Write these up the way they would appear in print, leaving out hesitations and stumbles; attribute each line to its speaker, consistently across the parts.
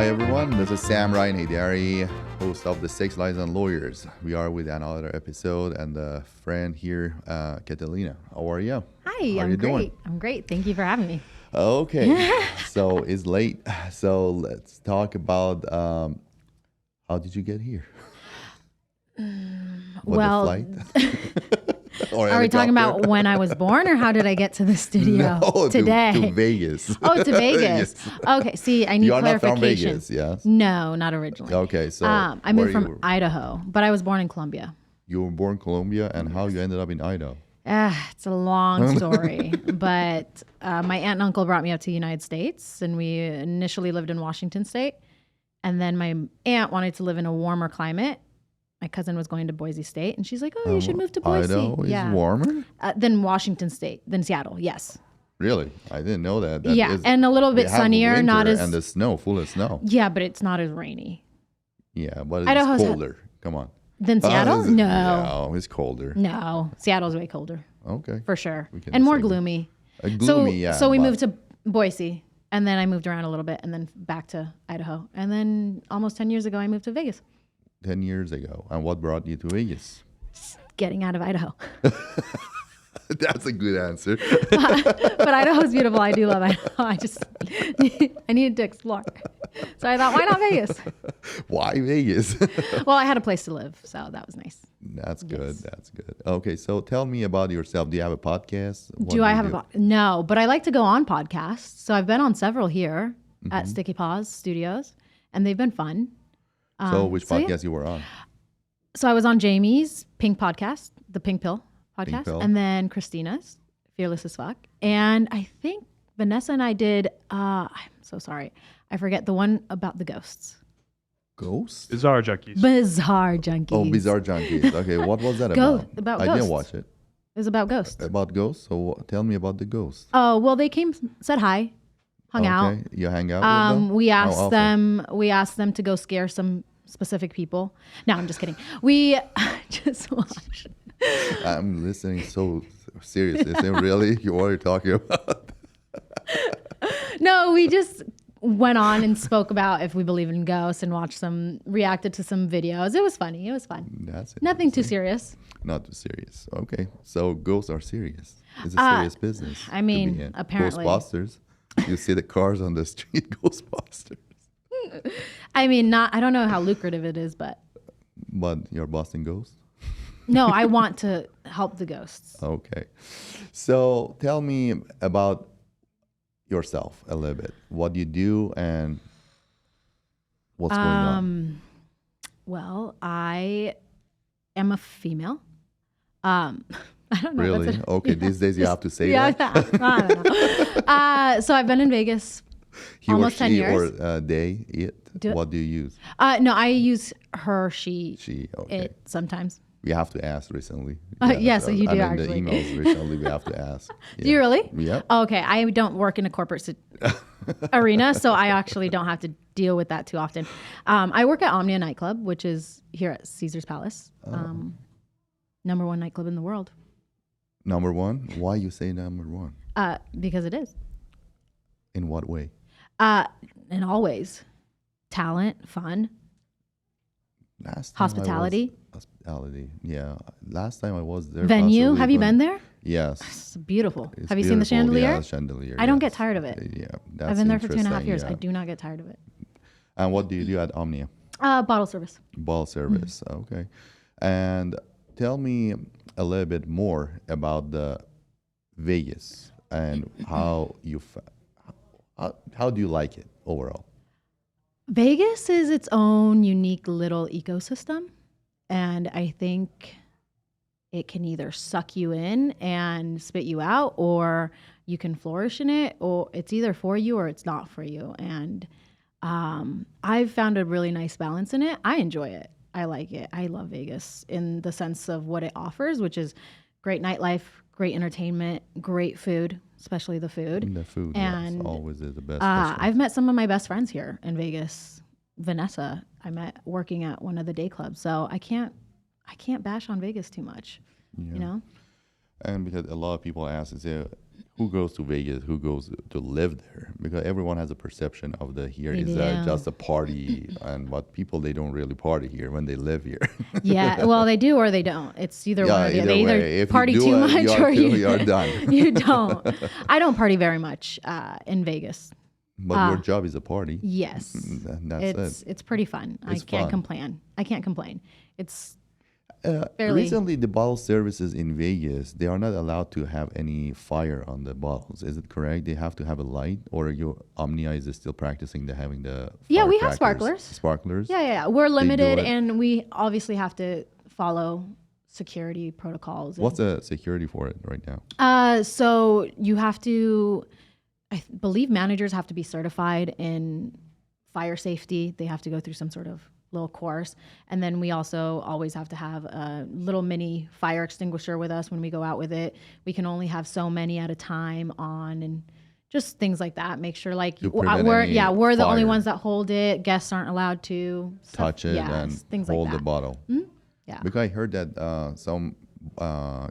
Speaker 1: Hi everyone, this is Sam Ryan Haydari, host of the Six Lies and Lawyers. We are with another episode and a friend here, Catalina. How are you?
Speaker 2: Hi,
Speaker 1: How are
Speaker 2: I'm
Speaker 1: you
Speaker 2: great.
Speaker 1: doing?
Speaker 2: I'm great. Thank you for having me.
Speaker 1: Okay, so it's late. So let's talk about how did you get here? What,
Speaker 2: well,
Speaker 1: the flight? Or
Speaker 2: are we talking
Speaker 1: helicopter?
Speaker 2: about when I was born or how did I get to the studio
Speaker 1: No,
Speaker 2: today?
Speaker 1: to Vegas.
Speaker 2: Oh, to Vegas.
Speaker 1: Yes.
Speaker 2: Okay, see, I need
Speaker 1: You are not from
Speaker 2: clarification.
Speaker 1: Vegas, yes?
Speaker 2: No, not originally.
Speaker 1: Okay, so
Speaker 2: I
Speaker 1: where
Speaker 2: moved
Speaker 1: you
Speaker 2: from
Speaker 1: were?
Speaker 2: Idaho, but I was born in Colombia.
Speaker 1: You were born in Colombia, and how you ended up in Idaho?
Speaker 2: It's a long story, but my aunt and uncle brought me up to the United States, and we initially lived in Washington State. And then my aunt wanted to live in a warmer climate. My cousin was going to Boise State, and she's like, "Oh, you should move to Boise."
Speaker 1: Idaho is warmer?
Speaker 2: Than Washington State, than Seattle. Yes.
Speaker 1: Really? I didn't know that.
Speaker 2: Yeah, and a little bit
Speaker 1: they have
Speaker 2: sunnier,
Speaker 1: winter
Speaker 2: not as
Speaker 1: and the snow, full of snow.
Speaker 2: yeah, but it's not as rainy.
Speaker 1: Yeah, but it's
Speaker 2: Idaho's
Speaker 1: colder. Come on.
Speaker 2: Than Seattle? No,
Speaker 1: No, it's colder.
Speaker 2: no, Seattle's way colder
Speaker 1: Okay.
Speaker 2: for sure,
Speaker 1: We can
Speaker 2: and more
Speaker 1: say that.
Speaker 2: gloomy.
Speaker 1: Gloomy, yeah.
Speaker 2: So we
Speaker 1: but
Speaker 2: moved to Boise, and then I moved around a little bit, and then back to Idaho, and then almost 10 years ago, I moved to Vegas.
Speaker 1: 10 years ago. And what brought you to Vegas?
Speaker 2: Getting out of Idaho.
Speaker 1: That's a good answer.
Speaker 2: But Idaho's beautiful. I do love Idaho. I needed to explore. So I thought, why not Vegas?
Speaker 1: Why Vegas?
Speaker 2: Well, I had a place to live, so that was nice.
Speaker 1: That's good.
Speaker 2: Yes.
Speaker 1: That's good. Okay, so tell me about yourself. Do you have a podcast? What
Speaker 2: Do I
Speaker 1: you
Speaker 2: have a no, but I like to go on podcasts. So I've been on several here at Sticky Paws Studios, and they've been fun.
Speaker 1: So which
Speaker 2: yeah.
Speaker 1: podcast you were on?
Speaker 2: So I was on Jamie's Pink podcast, the Pink Pill podcast,
Speaker 1: Pill.
Speaker 2: and then Christina's Fearless as Fuck. And I think Vanessa and I did, I'm so sorry, I forget the one about the ghosts.
Speaker 1: Ghosts?
Speaker 3: Bizarre Junkies.
Speaker 2: Bizarre Junkies.
Speaker 1: Oh, Bizarre Junkies. Okay, what was that
Speaker 2: About
Speaker 1: I
Speaker 2: ghosts.
Speaker 1: didn't watch it.
Speaker 2: It was about ghosts.
Speaker 1: About ghosts? So tell me about the ghosts.
Speaker 2: Oh, well, they came, said hi, hung out.
Speaker 1: Okay, you hang out with them?
Speaker 2: We
Speaker 1: How
Speaker 2: asked
Speaker 1: often?
Speaker 2: them to go scare some specific people. No, I'm just kidding. We just watched.
Speaker 1: I'm listening so serious. Is it really what you're talking about?
Speaker 2: No, we just went on and spoke about if we believe in ghosts and reacted to some videos. It was funny. It was fun.
Speaker 1: That's
Speaker 2: Nothing too
Speaker 1: interesting.
Speaker 2: serious.
Speaker 1: Not too serious. Okay, so ghosts are serious. It's a serious business.
Speaker 2: I
Speaker 1: to
Speaker 2: mean,
Speaker 1: be in.
Speaker 2: apparently.
Speaker 1: Ghostbusters. You see the cars on the street, Ghostbusters.
Speaker 2: I mean, I don't know how lucrative it is, but
Speaker 1: But you're busting ghosts?
Speaker 2: no, I want to help the ghosts.
Speaker 1: Okay. So tell me about yourself a little bit. What you do and what's going on.
Speaker 2: Well, I am a female. I don't know.
Speaker 1: Really? Okay, these days you have to say
Speaker 2: Yeah,
Speaker 1: that.
Speaker 2: I don't know. So I've been in Vegas
Speaker 1: He
Speaker 2: almost
Speaker 1: or
Speaker 2: 10
Speaker 1: she
Speaker 2: years.
Speaker 1: or they, it. What do you use?
Speaker 2: No, I use her, she,
Speaker 1: Okay.
Speaker 2: it sometimes.
Speaker 1: We have to ask recently.
Speaker 2: Yes, so you do
Speaker 1: and
Speaker 2: actually.
Speaker 1: in the emails recently, we have to ask.
Speaker 2: Do you really?
Speaker 1: Yeah.
Speaker 2: Okay, I don't work in a corporate arena, so I actually don't have to deal with that too often. I work at Omnia Nightclub, which is here at Caesar's Palace. Number one nightclub in the world.
Speaker 1: Number one? Why you say number one?
Speaker 2: Because it is.
Speaker 1: In what way?
Speaker 2: And always. Talent, fun,
Speaker 1: Last time
Speaker 2: hospitality.
Speaker 1: Hospitality, yeah. Last time I was there.
Speaker 2: Venue.
Speaker 1: possibly
Speaker 2: Have you
Speaker 1: when-
Speaker 2: been there?
Speaker 1: Yes.
Speaker 2: It's beautiful.
Speaker 1: It's
Speaker 2: Have you seen the
Speaker 1: beautiful.
Speaker 2: chandelier?
Speaker 1: Yeah, chandelier.
Speaker 2: I don't get
Speaker 1: yes.
Speaker 2: tired of it.
Speaker 1: Yeah, that's
Speaker 2: I've been there for 2.5 years.
Speaker 1: interesting,
Speaker 2: I do not get tired of it.
Speaker 1: And what do you do at Omnia?
Speaker 2: Bottle service.
Speaker 1: Ball service. Okay. And tell me a little bit more about the Vegas and how how do you like it overall?
Speaker 2: Vegas is its own unique little ecosystem. And I think it can either suck you in and spit you out, or you can flourish in it, or it's either for you or it's not for you. And I've found a really nice balance in it. I enjoy it. I like it. I love Vegas in the sense of what it offers, which is great nightlife, great entertainment, great food, especially the food.
Speaker 1: The food,
Speaker 2: And,
Speaker 1: yes, always is the best.
Speaker 2: I've met some of my best friends here in Vegas. Vanessa, I met working at one of the day clubs. So I can't bash on Vegas too much, you know?
Speaker 1: And because a lot of people ask, who goes to Vegas, who goes to live there, because everyone has a perception of the here
Speaker 2: They
Speaker 1: is
Speaker 2: do.
Speaker 1: just a party, and what people they don't really party here when they live here.
Speaker 2: Yeah, well, they do or they don't. It's either one
Speaker 1: Yeah,
Speaker 2: or the other.
Speaker 1: either
Speaker 2: They either
Speaker 1: way, if you
Speaker 2: party
Speaker 1: do
Speaker 2: too
Speaker 1: it,
Speaker 2: much
Speaker 1: you're
Speaker 2: or
Speaker 1: you're done.
Speaker 2: you don't. I don't party very much in Vegas.
Speaker 1: But your job is a party.
Speaker 2: Yes,
Speaker 1: And that's
Speaker 2: it's pretty fun.
Speaker 1: It's
Speaker 2: I can't
Speaker 1: fun.
Speaker 2: complain. I can't complain. It's fairly.
Speaker 1: Recently, the bottle services in Vegas, they are not allowed to have any fire on the bottles. Is it correct? They have to have a light, or your Omnia is still practicing the having the
Speaker 2: Yeah, we have
Speaker 1: firecrackers?
Speaker 2: sparklers.
Speaker 1: Sparklers.
Speaker 2: Yeah. We're limited,
Speaker 1: it.
Speaker 2: and we obviously have to follow security protocols.
Speaker 1: What's the security for it right now?
Speaker 2: So you have to, believe managers have to be certified in fire safety. They have to go through some sort of little course. And then we also always have to have a little mini fire extinguisher with us when we go out with it. We can only have so many at a time on, and just things like that. Make sure like
Speaker 1: prevent
Speaker 2: we're
Speaker 1: any
Speaker 2: we're the only
Speaker 1: fire.
Speaker 2: ones that hold it. Guests aren't allowed to
Speaker 1: Touch it
Speaker 2: yeah,
Speaker 1: and
Speaker 2: things
Speaker 1: hold
Speaker 2: like
Speaker 1: the
Speaker 2: that.
Speaker 1: bottle.
Speaker 2: Yeah.
Speaker 1: Because I heard that some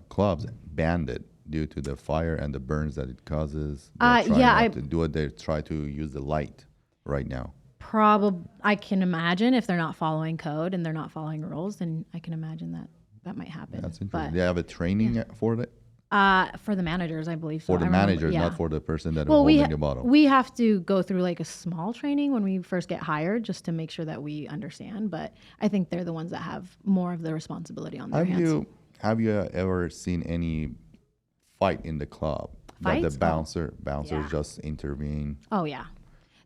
Speaker 1: clubs banned it due to the fire and the burns that it causes. They're trying not to do it. They try to use the light right now.
Speaker 2: Probably, I can imagine if they're not following code and they're not following rules, then I can imagine that might happen.
Speaker 1: That's interesting.
Speaker 2: But
Speaker 1: They have a training for it?
Speaker 2: for the managers, I believe.
Speaker 1: For
Speaker 2: so.
Speaker 1: the
Speaker 2: I remember-
Speaker 1: manager,
Speaker 2: yeah.
Speaker 1: not for the person that is
Speaker 2: Well,
Speaker 1: holding the bottle.
Speaker 2: we have to go through like a small training when we first get hired, just to make sure that we understand. But I think they're the ones that have more of the responsibility on their hands.
Speaker 1: Have you ever seen any fight in the club that
Speaker 2: Fights?
Speaker 1: the bouncers
Speaker 2: yeah.
Speaker 1: just intervene?
Speaker 2: Oh yeah,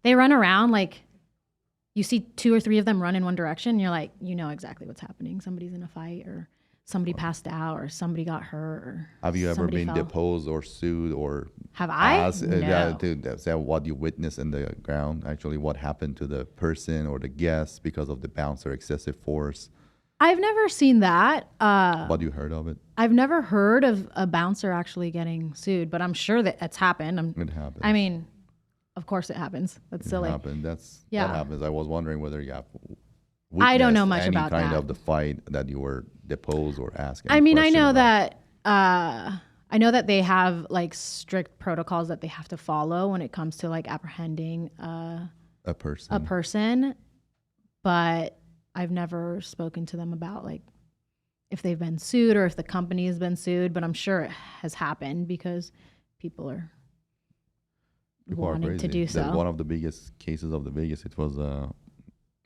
Speaker 2: they run around like. You see 2 or 3 of them run in one direction, you're like, you know exactly what's happening. Somebody's in a fight, or somebody passed out, or somebody got hurt, or
Speaker 1: Have you ever
Speaker 2: somebody
Speaker 1: been
Speaker 2: fell.
Speaker 1: deposed or sued or
Speaker 2: Have I?
Speaker 1: asked
Speaker 2: No.
Speaker 1: to say what you witnessed in the ground? Actually, what happened to the person or the guest because of the bouncer excessive force?
Speaker 2: I've never seen that.
Speaker 1: What you heard of it?
Speaker 2: I've never heard of a bouncer actually getting sued, but I'm sure that it's happened.
Speaker 1: It happened.
Speaker 2: I mean, of course it happens. That's silly.
Speaker 1: It happened. That
Speaker 2: Yeah.
Speaker 1: happens. I was wondering whether you have.
Speaker 2: I don't know
Speaker 1: witnessed
Speaker 2: much
Speaker 1: any
Speaker 2: about
Speaker 1: kind
Speaker 2: that.
Speaker 1: of the fight that you were deposed or asked.
Speaker 2: I
Speaker 1: any
Speaker 2: mean, I
Speaker 1: question
Speaker 2: know
Speaker 1: about.
Speaker 2: that I know that they have like strict protocols that they have to follow when it comes to like apprehending
Speaker 1: A person.
Speaker 2: a person, but I've never spoken to them about like if they've been sued or if the company has been sued, but I'm sure it has happened because people are
Speaker 1: People are
Speaker 2: wanting to
Speaker 1: crazy.
Speaker 2: do so.
Speaker 1: One of the biggest cases of the Vegas, it was,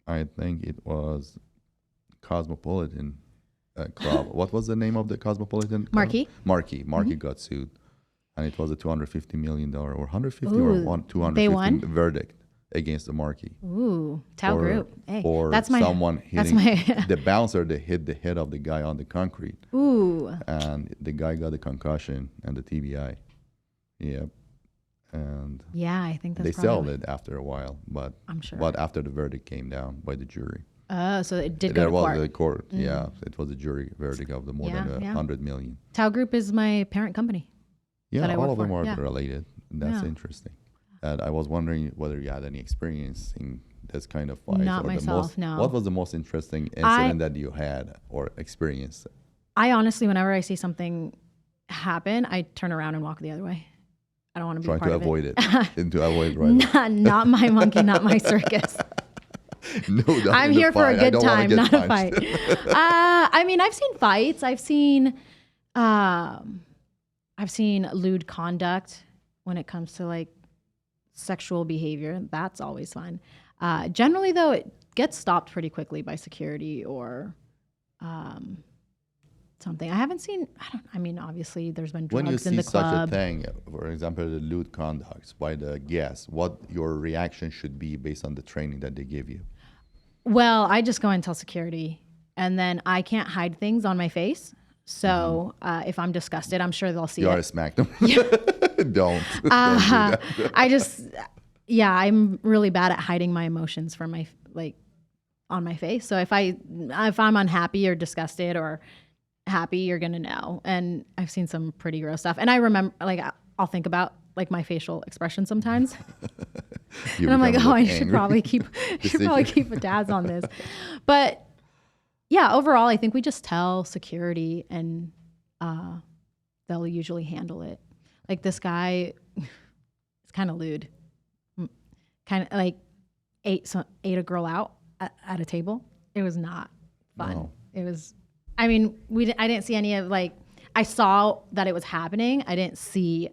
Speaker 1: I think it was Cosmopolitan Club. What was the name of the Cosmopolitan Club?
Speaker 2: Marquee.
Speaker 1: Marquee. Marquee got sued. And it was a $250 million or 150
Speaker 2: Ooh,
Speaker 1: or
Speaker 2: they
Speaker 1: 250
Speaker 2: won?
Speaker 1: verdict against the Marquee.
Speaker 2: Ooh, Tau
Speaker 1: For-
Speaker 2: Group. Hey,
Speaker 1: for
Speaker 2: that's my
Speaker 1: someone
Speaker 2: that's
Speaker 1: hitting
Speaker 2: my
Speaker 1: the bouncer that hit the head of the guy on the concrete.
Speaker 2: Ooh.
Speaker 1: And the guy got a concussion and the TBI. Yep. And
Speaker 2: Yeah, I think that's
Speaker 1: they
Speaker 2: probably
Speaker 1: settled it after a while, but
Speaker 2: I'm sure.
Speaker 1: But after the verdict came down by the jury,
Speaker 2: Oh, so it did go
Speaker 1: there
Speaker 2: to
Speaker 1: was
Speaker 2: court.
Speaker 1: a court. Yeah, it was a jury verdict of the more
Speaker 2: Yeah,
Speaker 1: than
Speaker 2: yeah.
Speaker 1: 100 million.
Speaker 2: Tau Group is my parent company.
Speaker 1: Yeah,
Speaker 2: that I
Speaker 1: all
Speaker 2: work
Speaker 1: of them
Speaker 2: for,
Speaker 1: are
Speaker 2: yeah.
Speaker 1: related. That's
Speaker 2: Yeah.
Speaker 1: interesting. And I was wondering whether you had any experience in this kind of fight.
Speaker 2: Not
Speaker 1: or the
Speaker 2: myself,
Speaker 1: most,
Speaker 2: no.
Speaker 1: What was the most interesting incident that you had or experienced?
Speaker 2: I honestly, whenever I see something happen, I turn around and walk the other way. I don't want to be
Speaker 1: Trying
Speaker 2: part
Speaker 1: to
Speaker 2: of
Speaker 1: avoid
Speaker 2: it.
Speaker 1: and to avoid right.
Speaker 2: Not my monkey, not my circus.
Speaker 1: No, not
Speaker 2: I'm
Speaker 1: in the
Speaker 2: here for a
Speaker 1: fight. I
Speaker 2: good
Speaker 1: don't wanna
Speaker 2: time,
Speaker 1: get
Speaker 2: not a
Speaker 1: punched.
Speaker 2: fight. I mean, I've seen fights. I've seen lewd conduct when it comes to like sexual behavior. That's always fun. Generally, though, it gets stopped pretty quickly by security or something. I haven't seen. I mean, obviously, there's been
Speaker 1: When you
Speaker 2: drugs in
Speaker 1: see
Speaker 2: the
Speaker 1: such a
Speaker 2: club.
Speaker 1: thing, for example, the lewd conduct by the guests, what your reaction should be based on the training that they give you?
Speaker 2: Well, I just go and tell security, and then I can't hide things on my face. So if I'm disgusted, I'm sure they'll see
Speaker 1: You
Speaker 2: it.
Speaker 1: ought to smack them. Don't. Don't do that.
Speaker 2: I'm really bad at hiding my emotions from my on my face. So if I'm unhappy or disgusted or happy, you're gonna know. And I've seen some pretty gross stuff. And I remember, like, I'll think about like my facial expression sometimes, and I'm like, oh, I should probably keep a tabs on this. But yeah, overall, I think we just tell security, and they'll usually handle it. Like this guy, it's kind of lewd. Kind of like ate a girl out at a table. It was not fun.
Speaker 1: No.
Speaker 2: It was. I mean, I didn't see any of like. I saw that it was happening. I didn't see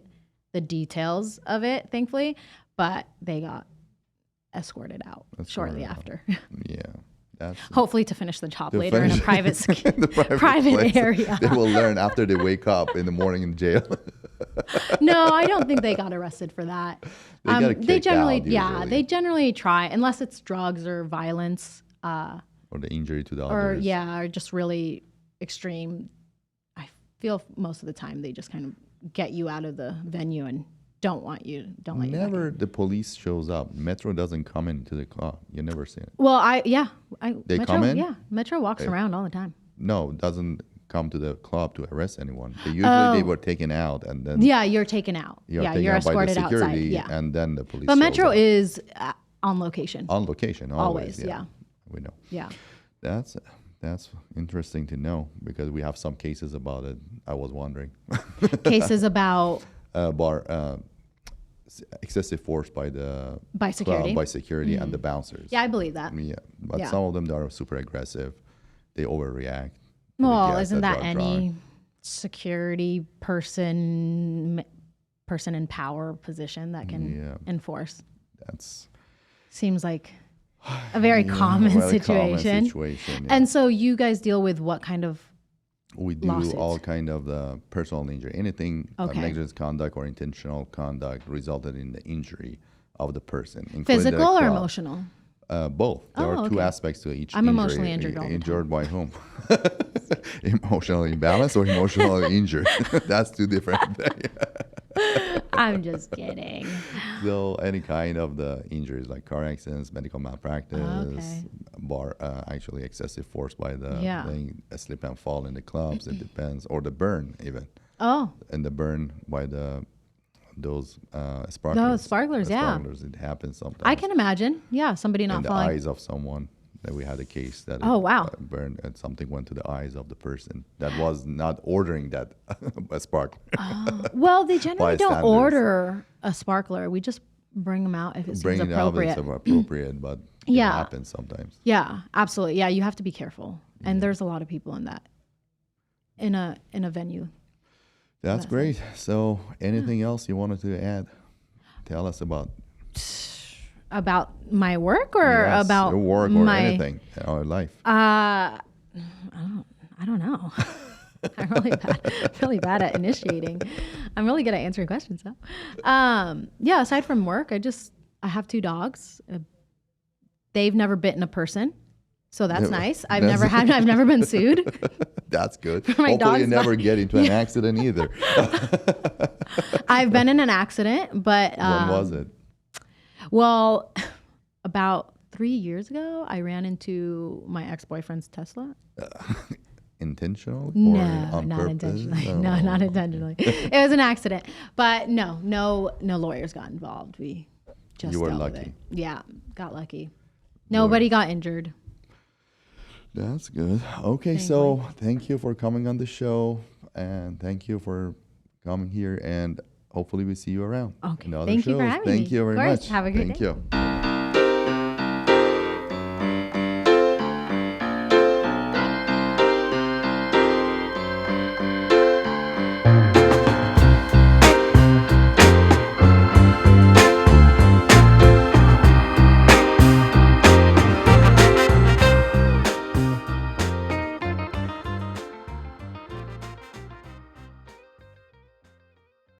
Speaker 2: the details of it, thankfully, but they got escorted out shortly after.
Speaker 1: Yeah. That's
Speaker 2: Hopefully to finish the job later in a private
Speaker 1: private
Speaker 2: private area.
Speaker 1: They will learn after they wake up in the morning in jail.
Speaker 2: No, I don't think they got arrested for that.
Speaker 1: They
Speaker 2: generally,
Speaker 1: out,
Speaker 2: yeah,
Speaker 1: usually.
Speaker 2: they generally try, unless it's drugs or violence,
Speaker 1: Or the injury to the
Speaker 2: or
Speaker 1: others.
Speaker 2: or just really extreme. I feel most of the time they just kind of get you out of the venue and don't let you back in.
Speaker 1: Never the police shows up. Metro doesn't come into the club. You never see it.
Speaker 2: Well,
Speaker 1: They
Speaker 2: Metro,
Speaker 1: come in?
Speaker 2: Yeah, Metro walks around all the time.
Speaker 1: No, doesn't come to the club to arrest anyone. They were taken out and then
Speaker 2: Yeah, you're taken out.
Speaker 1: you're
Speaker 2: Yeah,
Speaker 1: taken
Speaker 2: you're
Speaker 1: out by the
Speaker 2: escorted
Speaker 1: security
Speaker 2: outside. Yeah,
Speaker 1: and then the police.
Speaker 2: but
Speaker 1: shows
Speaker 2: Metro
Speaker 1: up.
Speaker 2: is on location.
Speaker 1: On location always.
Speaker 2: Always, yeah.
Speaker 1: We know.
Speaker 2: Yeah.
Speaker 1: That's interesting to know because we have some cases about it. I was wondering.
Speaker 2: Cases about
Speaker 1: excessive force by the
Speaker 2: by security.
Speaker 1: club, by security and the bouncers.
Speaker 2: Yeah, I believe that.
Speaker 1: Yeah, but
Speaker 2: Yeah.
Speaker 1: some of them are super aggressive. They overreact.
Speaker 2: Well,
Speaker 1: They
Speaker 2: isn't
Speaker 1: get
Speaker 2: that
Speaker 1: the drug
Speaker 2: any
Speaker 1: drawn.
Speaker 2: security person in power position that can
Speaker 1: Yeah.
Speaker 2: enforce?
Speaker 1: That's
Speaker 2: Seems like a very common
Speaker 1: very common
Speaker 2: situation.
Speaker 1: situation, yeah.
Speaker 2: And so you guys deal with what kind of
Speaker 1: We do
Speaker 2: lawsuits?
Speaker 1: all kind of the personal injury, anything
Speaker 2: Okay.
Speaker 1: negligent conduct or intentional conduct resulted in the injury of the person, including the
Speaker 2: physical or
Speaker 1: club.
Speaker 2: emotional?
Speaker 1: Both. There
Speaker 2: Oh,
Speaker 1: are two
Speaker 2: okay.
Speaker 1: aspects to each.
Speaker 2: I'm
Speaker 1: injury.
Speaker 2: emotionally injured all the time.
Speaker 1: Injured by whom? Emotionally imbalanced or emotionally injured? That's two different things.
Speaker 2: I'm just kidding.
Speaker 1: So any kind of the injuries like car accidents, medical malpractice,
Speaker 2: Okay.
Speaker 1: Actually excessive force by the
Speaker 2: Yeah.
Speaker 1: thing, a slip and fall in the clubs. It depends, or the burn even,
Speaker 2: Oh,
Speaker 1: and the burn by those sparklers.
Speaker 2: those sparklers, yeah.
Speaker 1: Sparklers, it happens sometimes.
Speaker 2: I can imagine. Yeah, somebody
Speaker 1: in
Speaker 2: not
Speaker 1: the
Speaker 2: falling.
Speaker 1: eyes of someone. That we had a case that
Speaker 2: Oh, wow.
Speaker 1: burned and something went to the eyes of the person that was not ordering that a spark.
Speaker 2: Well, they generally don't
Speaker 1: Bystanders.
Speaker 2: order a sparkler. We just bring them out if it
Speaker 1: Bring
Speaker 2: seems
Speaker 1: it out if
Speaker 2: appropriate.
Speaker 1: it's appropriate, but
Speaker 2: Yeah.
Speaker 1: it happens sometimes.
Speaker 2: Yeah, absolutely. Yeah, you have to be careful. And there's a lot of people in that in a venue.
Speaker 1: That's great. So anything else you wanted to add? Tell us about
Speaker 2: My work or
Speaker 1: yes,
Speaker 2: about
Speaker 1: your work or
Speaker 2: my
Speaker 1: anything in our life.
Speaker 2: I don't know. I'm really bad at initiating. I'm really good at answering questions though. Yeah, aside from work, I have 2 dogs. They've never bitten a person. So that's nice. I've never been sued.
Speaker 1: That's good.
Speaker 2: My
Speaker 1: Hopefully you
Speaker 2: dog's
Speaker 1: never
Speaker 2: not-
Speaker 1: get into an accident either.
Speaker 2: I've been in an accident, but
Speaker 1: When was it?
Speaker 2: well, about 3 years ago, I ran into my ex-boyfriend's Tesla.
Speaker 1: Intentional or
Speaker 2: No,
Speaker 1: on
Speaker 2: not
Speaker 1: purpose?
Speaker 2: intentionally.
Speaker 1: Oh.
Speaker 2: No, not intentionally. It was an accident, but no lawyers got involved. We just
Speaker 1: You were
Speaker 2: dealt with
Speaker 1: lucky.
Speaker 2: it. Yeah, got lucky. Nobody got injured.
Speaker 1: That's good. Okay, so thank you for coming on the show, and thank you for coming here, and hopefully we see you around.
Speaker 2: Okay,
Speaker 1: in other
Speaker 2: thank you for
Speaker 1: shows.
Speaker 2: having me.
Speaker 1: Thank you very
Speaker 2: Of course.
Speaker 1: much.
Speaker 2: Have a great
Speaker 1: Thank
Speaker 2: day.
Speaker 1: you.